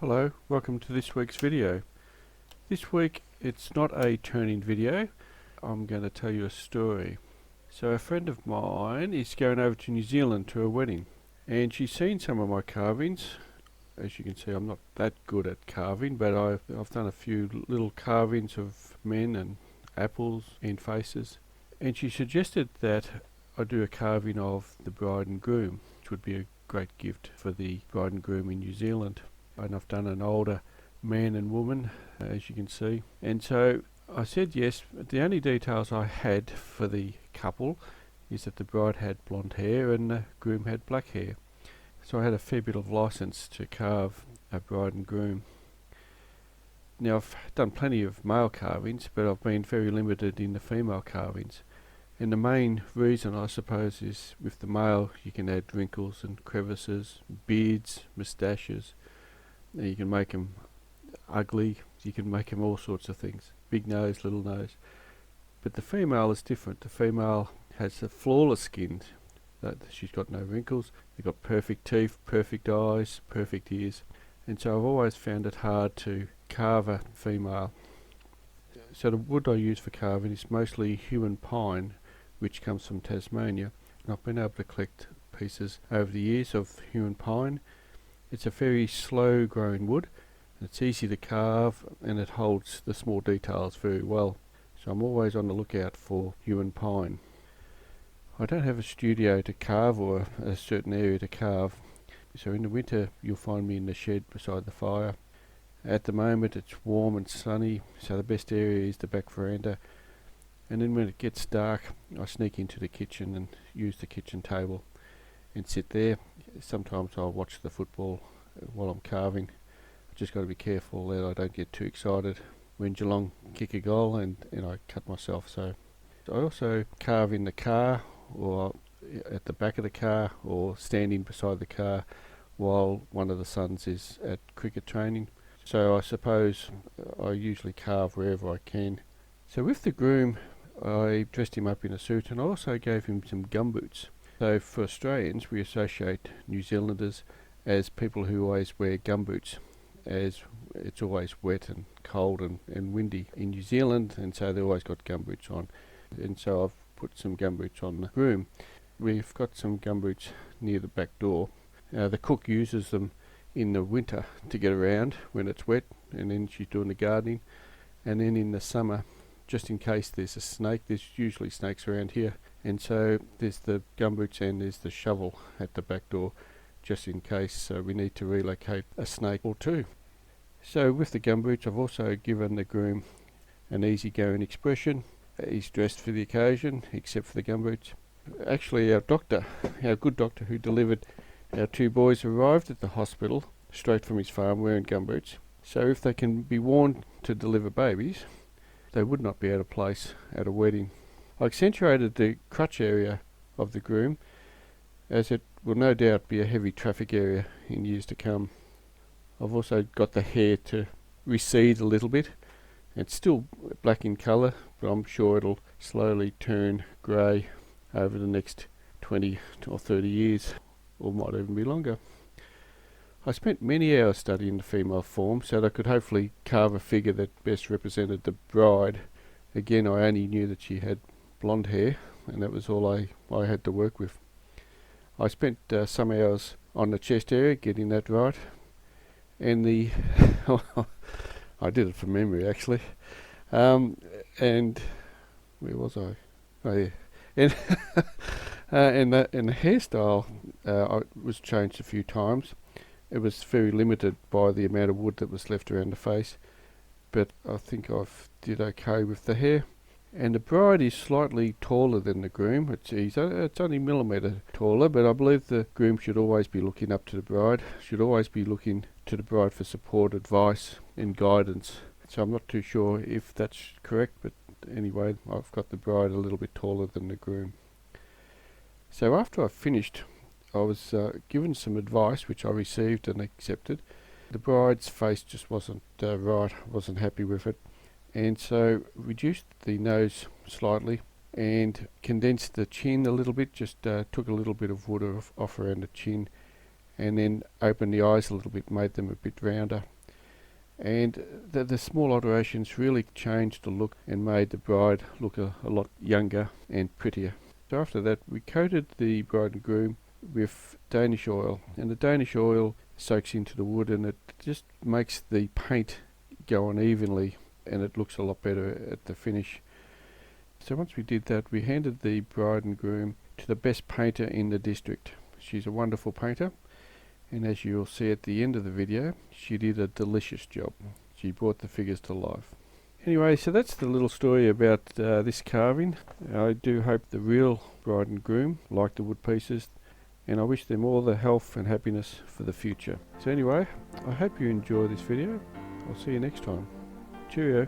Hello, welcome to this week's video. This week it's not a turning video. I'm going to tell you a story. So a friend of mine is going over to New Zealand to a wedding, and she's seen some of my carvings. As you can see, I'm not that good at carving, but I've done a few little carvings of men and apples and faces, and she suggested that I do a carving of the bride and groom, which would be a great gift for the bride and groom in New Zealand. And I've done an older man and woman, as you can see, and so I said yes. The only details I had for the couple is that the bride had blonde hair and the groom had black hair, so I had a fair bit of license to carve a bride and groom. Now I've done plenty of male carvings, but I've been very limited in the female carvings, and the main reason, I suppose, is with the male you can add wrinkles and crevices, beards, moustaches. You can make them ugly, you can make them all sorts of things. Big nose, little nose. But the female is different. The female has a flawless skin. That she's got no wrinkles, they've got perfect teeth, perfect eyes, perfect ears. And so I've always found it hard to carve a female. So the wood I use for carving is mostly Huon pine, which comes from Tasmania. And I've been able to collect pieces over the years of Huon pine. It's a very slow growing wood, it's easy to carve and it holds the small details very well, so I'm always on the lookout for Huon pine. I don't have a studio to carve or a certain area to carve, so in the winter you'll find me in the shed beside the fire. At the moment it's warm and sunny, so the best area is the back veranda, and then when it gets dark I sneak into the kitchen and use the kitchen table and sit there. Sometimes I'll watch the football while I'm carving. I've just got to be careful that I don't get too excited when Geelong kick a goal and I cut myself. So I also carve in the car or at the back of the car or standing beside the car while one of the sons is at cricket training. So I suppose I usually carve wherever I can. So with the groom I dressed him up in a suit and I also gave him some gumboots. So for Australians, we associate New Zealanders as people who always wear gumboots, as it's always wet and cold and windy in New Zealand, and so they've always got gumboots on. And so I've put some gumboots on the groom. We've got some gumboots near the back door. The cook uses them in the winter to get around when it's wet, and then she's doing the gardening. And then in the summer, just in case there's a snake, there's usually snakes around here, and so there's the gumboots and there's the shovel at the back door just in case we need to relocate a snake or two. So with the gumboots I've also given the groom an easygoing expression. He's dressed for the occasion except for the gumboots. Actually our good doctor who delivered our two boys, arrived at the hospital straight from his farm wearing gumboots. So if they can be worn to deliver babies, they would not be out of place at a wedding. I accentuated the crutch area of the groom, as it will no doubt be a heavy traffic area in years to come. I've also got the hair to recede a little bit. It's still black in colour, but I'm sure it'll slowly turn grey over the next 20 or 30 years, or might even be longer. I spent many hours studying the female form so that I could hopefully carve a figure that best represented the bride. Again, I only knew that she had blonde hair, and that was all I had to work with. I spent some hours on the chest area getting that right, and I did it from memory actually. And where was I? Oh yeah, and and the hairstyle was changed a few times. It was very limited by the amount of wood that was left around the face, but I think I've did okay with the hair. And the bride is slightly taller than the groom. It's only millimetre taller, but I believe the groom should always be looking up to the bride, should always be looking to the bride for support, advice and guidance. So I'm not too sure if that's correct, but anyway, I've got the bride a little bit taller than the groom. So after I finished, I was given some advice which I received and accepted. The bride's face just wasn't right, I wasn't happy with it, and so reduced the nose slightly and condensed the chin a little bit, just took a little bit of wood off around the chin and then opened the eyes a little bit, made them a bit rounder. And the small alterations really changed the look and made the bride look a lot younger and prettier. So after that, we coated the bride and groom with Danish oil, and the Danish oil soaks into the wood and it just makes the paint go on evenly, and it looks a lot better at the finish. So once we did that, we handed the bride and groom to the best painter in the district. She's a wonderful painter, and as you'll see at the end of the video, she did a delicious job. She brought the figures to life. Anyway, so that's the little story about this carving. I do hope the real bride and groom like the wood pieces, and I wish them all the health and happiness for the future. So anyway, I hope you enjoy this video. I'll see you next time. Cheerio.